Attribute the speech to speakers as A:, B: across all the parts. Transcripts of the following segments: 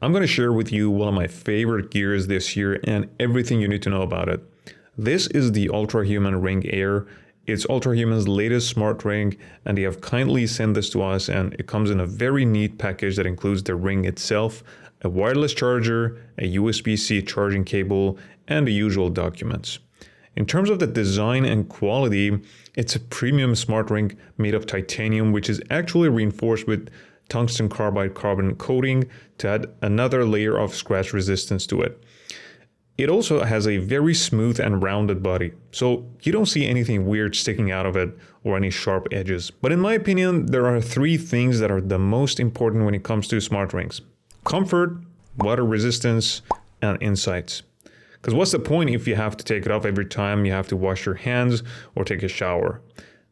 A: I'm going to share with you one of my favorite gears this year and everything you need to know about it. This is the Ultrahuman Ring AIR. It's Ultrahuman's latest smart ring, and they have kindly sent this to us, and it comes in a very neat package that includes the ring itself, a wireless charger, a USB-C charging cable, and the usual documents. In terms of the design and quality, it's a premium smart ring made of titanium, which is actually reinforced with tungsten carbide carbon coating to add another layer of scratch resistance to it. It also has a very smooth and rounded body, so you don't see anything weird sticking out of it or any sharp edges. But in my opinion, there are three things that are the most important when it comes to smart rings: comfort, water resistance, and insights. Because what's the point if you have to take it off every time you have to wash your hands or take a shower?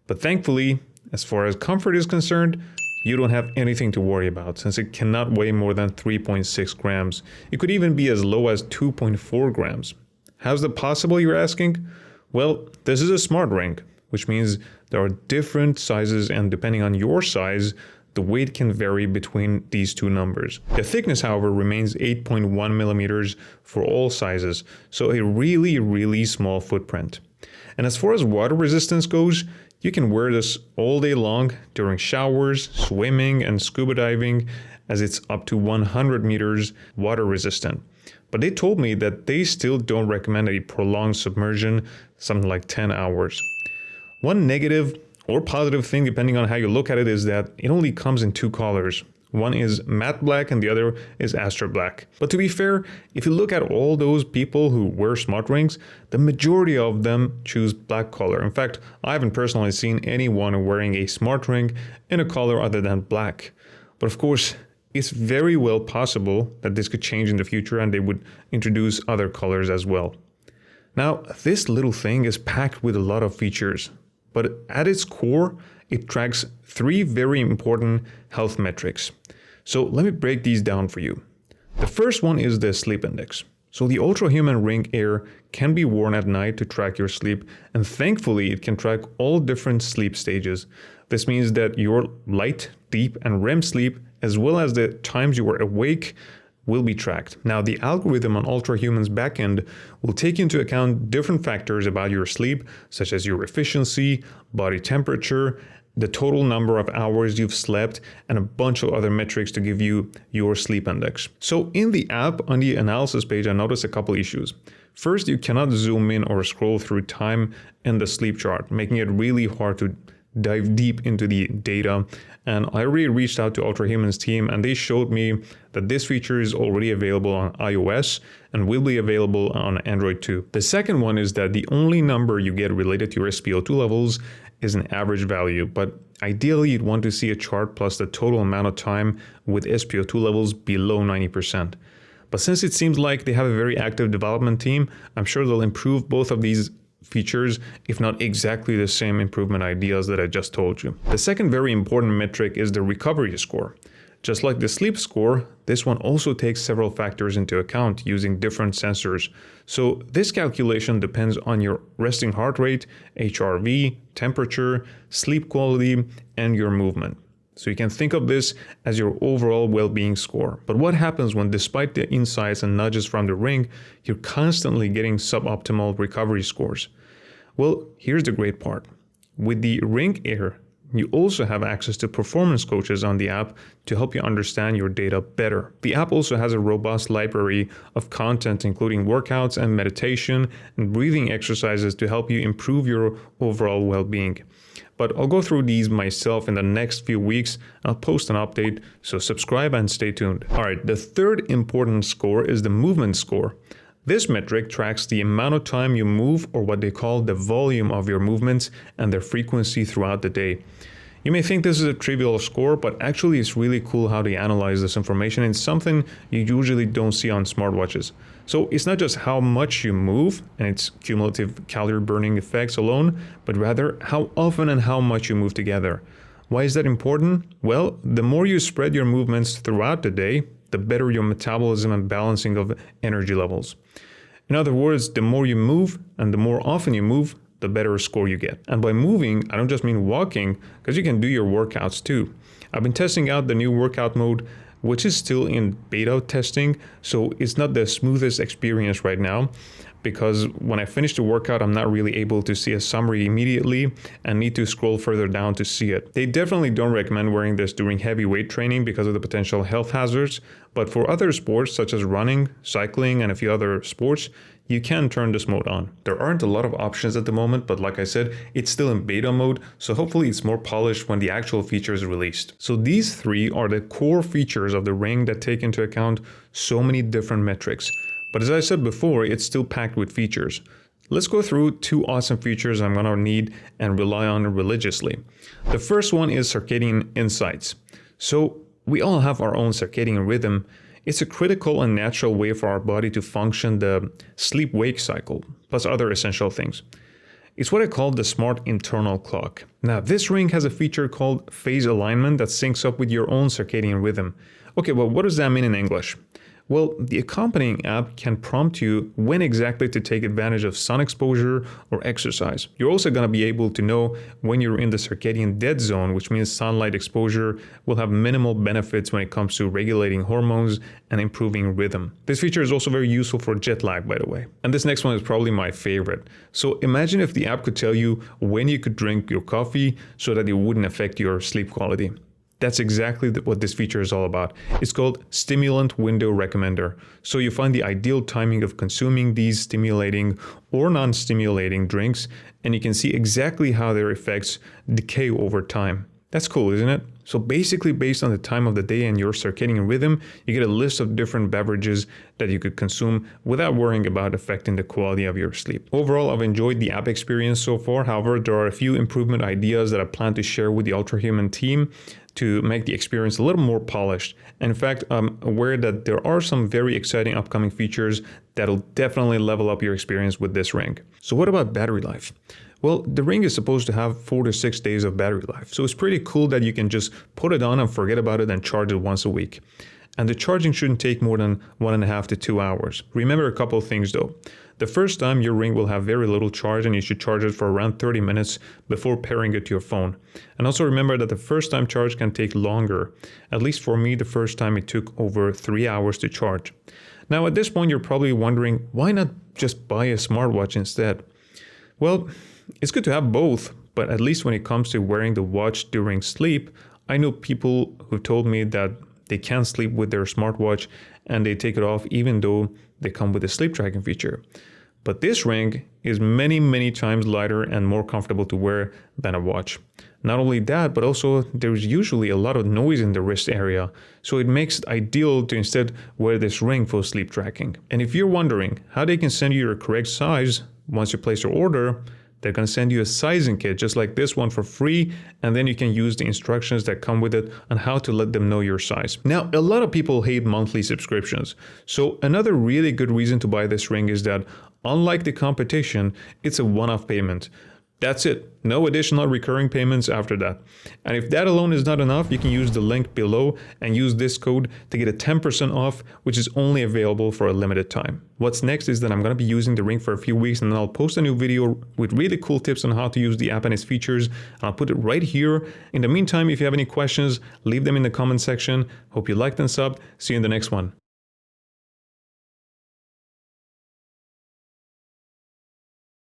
A: But thankfully, as far as comfort is concerned, you don't have anything to worry about, since it cannot weigh more than 3.6 grams. It could even be as low as 2.4 grams. How's that possible, you're asking? Well, this is a smart ring, which means there are different sizes, and depending on your size, the weight can vary between these two numbers. The thickness, however, remains 8.1 millimeters for all sizes, so a really small footprint. And as far as water resistance goes, you can wear this all day long during showers, swimming, and scuba diving, as it's up to 100 meters water resistant. But they told me that they still don't recommend a prolonged submersion, something like 10 hours. One negative or positive thing, depending on how you look at it, is that it only comes in two colors. One is matte black and the other is astro black. But to be fair, if you look at all those people who wear smart rings, the majority of them choose black color. In fact, I haven't personally seen anyone wearing a smart ring in a color other than black. But of course, it's very well possible that this could change in the future and they would introduce other colors as well. Now, this little thing is packed with a lot of features, but at its core, it tracks three very important health metrics. So let me break these down for you. The first one is the sleep index. So the Ultrahuman Ring AIR can be worn at night to track your sleep, and thankfully it can track all different sleep stages. This means that your light, deep, and REM sleep, as well as the times you are awake, will be tracked. Now, the algorithm on Ultrahuman's backend will take into account different factors about your sleep, such as your efficiency, body temperature, the total number of hours you've slept, and a bunch of other metrics to give you your sleep index. So in the app, on the analysis page, I noticed a couple issues. First, you cannot zoom in or scroll through time in the sleep chart, making it really hard to dive deep into the data. And I already reached out to Ultrahuman's team, and they showed me that this feature is already available on iOS and will be available on Android too. The second one is that the only number you get related to your SpO2 levels is an average value, but ideally you'd want to see a chart plus the total amount of time with SpO2 levels below 90%. But since it seems like they have a very active development team, I'm sure they'll improve both of these features, if not exactly the same improvement ideas that I just told you. The second very important metric is the recovery score. Just like the sleep score, this one also takes several factors into account using different sensors. So this calculation depends on your resting heart rate, HRV, temperature, sleep quality, and your movement. So you can think of this as your overall well-being score. But what happens when, despite the insights and nudges from the ring, you're constantly getting suboptimal recovery scores? Well, here's the great part. With the Ring AIR, you also have access to performance coaches on the app to help you understand your data better. The app also has a robust library of content, including workouts and meditation and breathing exercises to help you improve your overall well-being. But I'll go through these myself in the next few weeks, and I'll post an update, so subscribe and stay tuned. Alright, the third important score is the movement score. This metric tracks the amount of time you move, or what they call the volume of your movements, and their frequency throughout the day. You may think this is a trivial score, but actually it's really cool how they analyze this information. It's something you usually don't see on smartwatches. So it's not just how much you move and its cumulative calorie burning effects alone, but rather how often and how much you move together. Why is that important? Well, the more you spread your movements throughout the day, the better your metabolism and balancing of energy levels. In other words, the more you move and the more often you move, the better score you get. And by moving, I don't just mean walking, because you can do your workouts too. I've been testing out the new workout mode which is still in beta testing, so it's not the smoothest experience right now, because when I finish the workout, I'm not really able to see a summary immediately and need to scroll further down to see it. They definitely don't recommend wearing this during heavy weight training because of the potential health hazards, but for other sports such as running, cycling, and a few other sports, you can turn this mode on. There aren't a lot of options at the moment, but like I said, it's still in beta mode, so hopefully it's more polished when the actual feature is released. So these three are the core features of the Ring that take into account so many different metrics. But as I said before, it's still packed with features. Let's go through two awesome features I'm gonna need and rely on religiously. The first one is circadian insights. So we all have our own circadian rhythm. It's a critical and natural way for our body to function the sleep-wake cycle, plus other essential things. It's what I call the smart internal clock. Now, this ring has a feature called phase alignment that syncs up with your own circadian rhythm. Okay, well, what does that mean in English? Well, the accompanying app can prompt you when exactly to take advantage of sun exposure or exercise. You're also going to be able to know when you're in the circadian dead zone, which means sunlight exposure will have minimal benefits when it comes to regulating hormones and improving rhythm. This feature is also very useful for jet lag, by the way. And this next one is probably my favorite. So imagine if the app could tell you when you could drink your coffee so that it wouldn't affect your sleep quality. That's exactly what this feature is all about. It's called Stimulant Window Recommender. So you find the ideal timing of consuming these stimulating or non-stimulating drinks, and you can see exactly how their effects decay over time. That's cool, isn't it? So basically, based on the time of the day and your circadian rhythm, you get a list of different beverages that you could consume without worrying about affecting the quality of your sleep. Overall, I've enjoyed the app experience so far. However, there are a few improvement ideas that I plan to share with the Ultrahuman team to make the experience a little more polished. In fact, I'm aware that there are some very exciting upcoming features that'll definitely level up your experience with this ring. So what about battery life? Well, the ring is supposed to have 4 to 6 days of battery life, so it's pretty cool that you can just put it on and forget about it and charge it once a week. And the charging shouldn't take more than 1.5 to 2 hours. Remember a couple of things though. The first time your ring will have very little charge and you should charge it for around 30 minutes before pairing it to your phone. And also remember that the first time charge can take longer. At least for me, the first time it took over 3 hours to charge. Now at this point, you're probably wondering, why not just buy a smartwatch instead? Well, it's good to have both, but at least when it comes to wearing the watch during sleep, I know people who told me that they can't sleep with their smartwatch and they take it off even though they come with a sleep tracking feature. But this ring is many times lighter and more comfortable to wear than a watch. Not only that, but also there's usually a lot of noise in the wrist area, so it makes it ideal to instead wear this ring for sleep tracking. And if you're wondering how they can send you your correct size once you place your order, they're going to send you a sizing kit just like this one for free, and then you can use the instructions that come with it on how to let them know your size. Now, a lot of people hate monthly subscriptions. So another really good reason to buy this ring is that unlike the competition, it's a one-off payment. That's it. No additional recurring payments after that. And if that alone is not enough, you can use the link below and use this code to get a 10% off, which is only available for a limited time. What's next is that I'm going to be using the ring for a few weeks, and then I'll post a new video with really cool tips on how to use the app and its features. I'll put it right here. In the meantime, if you have any questions, leave them in the comment section. Hope you liked and subbed. See you in the next one.